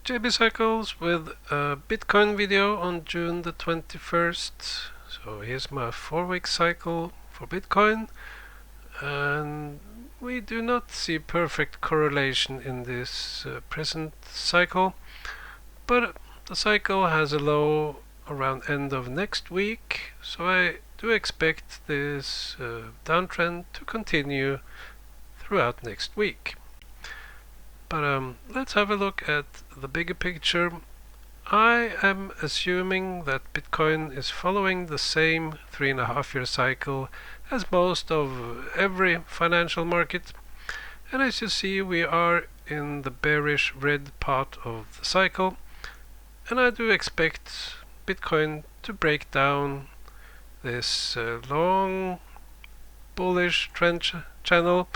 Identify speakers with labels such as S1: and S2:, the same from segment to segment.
S1: JB Cycles with a Bitcoin video on June the 21st. So here's my 4-week cycle for Bitcoin, and we do not see perfect correlation in this present cycle, but the cycle has a low around end of next week, so I do expect this downtrend to continue throughout next week. But let's have a look at the bigger picture. I am assuming that Bitcoin is following the same 3.5-year cycle as most of every financial market. And as you see, we are in the bearish red part of the cycle. And I do expect Bitcoin to break down this long bullish trend channel.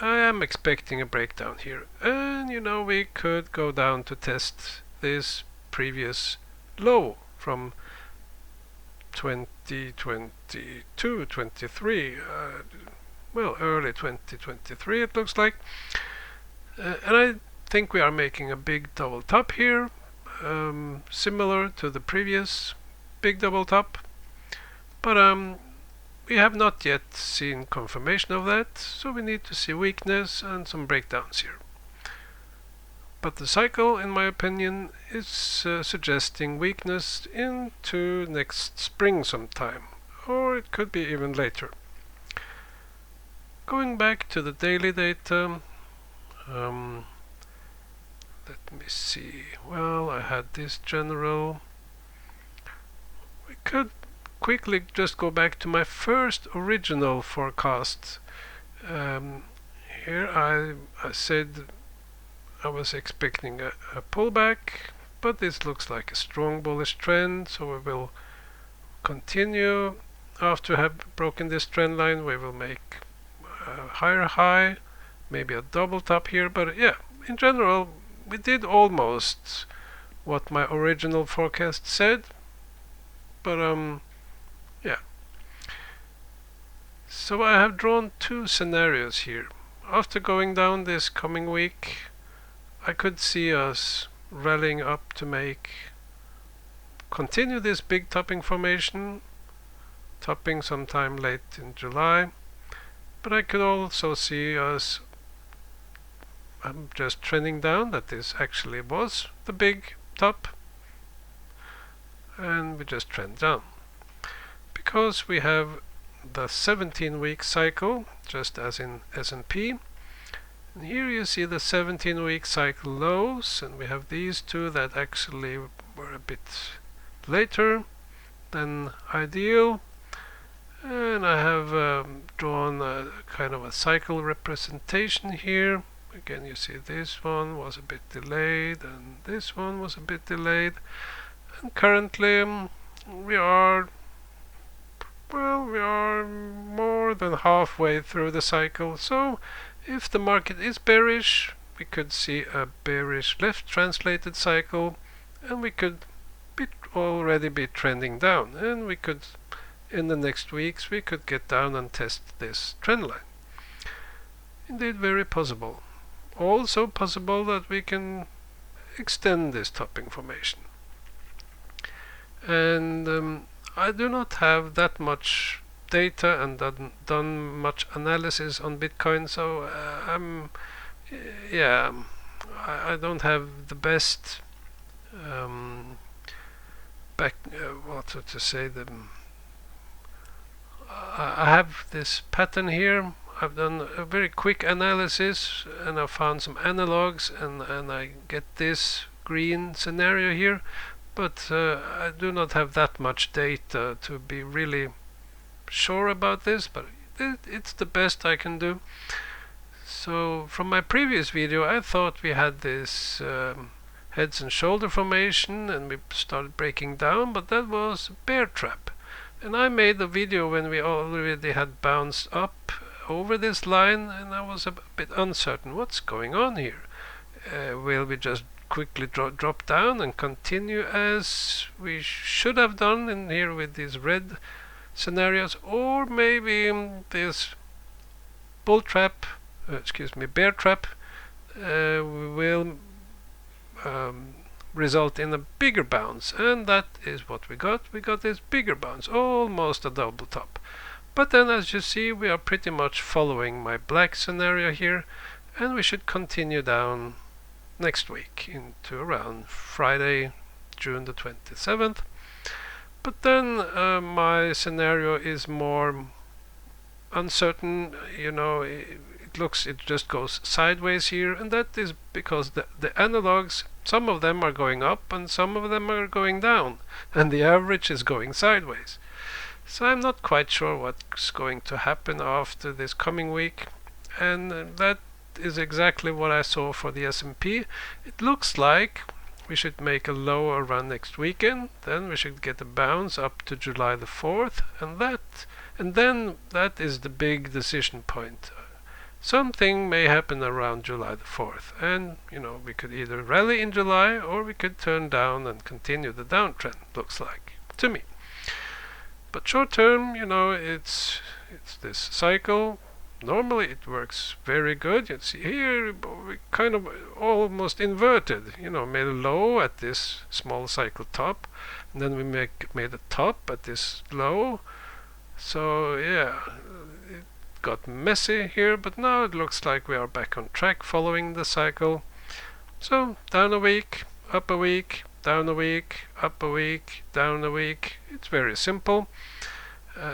S1: I am expecting a breakdown here, and we could go down to test this previous low from 2022-23, well, early 2023 it looks like, and I think we are making a big double top here, similar to the previous big double top, but we have not yet seen confirmation of that, so we need to see weakness and some breakdowns here. But the cycle, in my opinion, is suggesting weakness into next spring sometime, or it could be even later. Going back to the daily data, let me see. Well, I had this general. We could quickly just go back to my first original forecast. Here I said I was expecting a pullback, but this looks like a strong bullish trend, so we will continue. After have broken this trend line, we will make a higher high, maybe a double top here, but yeah, in general we did almost what my original forecast said, but yeah. So I have drawn two scenarios here. After going down this coming week, I could see us rallying up to continue this big topping formation, topping sometime late in July. But I could also see us just trending down, that this actually was the big top, and we just trend down. Because we have the 17-week cycle, just as in S&P. And here you see the 17-week cycle lows, and we have these two that actually were a bit later than ideal. And I have drawn a kind of a cycle representation here. Again, you see this one was a bit delayed, and this one was a bit delayed. And currently we are more than halfway through the cycle, so if the market is bearish, we could see a bearish left translated cycle, and we could already be trending down, and we could, in the next weeks, we could get down and test this trend line. Indeed, very possible. Also possible that we can extend this topping formation. And I do not have that much data and done much analysis on Bitcoin, so I don't have the best I have this pattern here. I've done a very quick analysis, and I found some analogs, and I get this green scenario here. But I do not have that much data to be really sure about this, but it's the best I can do. So from my previous video, I thought we had this heads and shoulder formation, and we started breaking down, but that was a bear trap. And I made a video when we already had bounced up over this line, and I was a bit uncertain what's going on here. Will we just quickly drop down and continue as we should have done in here with these red scenarios, or maybe this bear trap will result in a bigger bounce, and that is what we got. We got this bigger bounce, almost a double top. But then, as you see, we are pretty much following my black scenario here, and we should continue down next week into around Friday, June the 27th. But then my scenario is more uncertain. It just goes sideways here, and that is because the analogs, some of them are going up and some of them are going down, and the average is going sideways. So I'm not quite sure what's going to happen after this coming week, and that is exactly what I saw for the S&P. It looks like we should make a lower run next weekend, then we should get a bounce up to July the 4th, and then that is the big decision point. Something may happen around July the 4th, and we could either rally in July or we could turn down and continue the downtrend, looks like to me. But short term, it's this cycle. Normally it works very good. You see here we kind of almost inverted, made a low at this small cycle top, and then we made a top at this low. So yeah, it got messy here, but now it looks like we are back on track following the cycle. So down a week, up a week, down a week, up a week, down a week. It's very simple.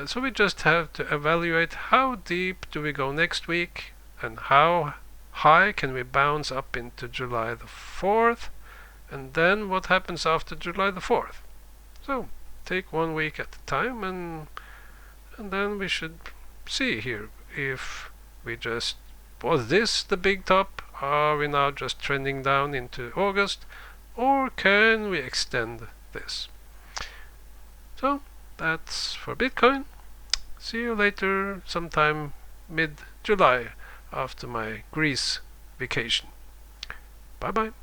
S1: So we just have to evaluate how deep do we go next week and how high can we bounce up into July the 4th, and then what happens after July the 4th. So take 1 week at a time, and then we should see here if was this the big top? Are we now just trending down into August, or can we extend this? So that's for Bitcoin. See you later, sometime mid-July after my Greece vacation. Bye bye.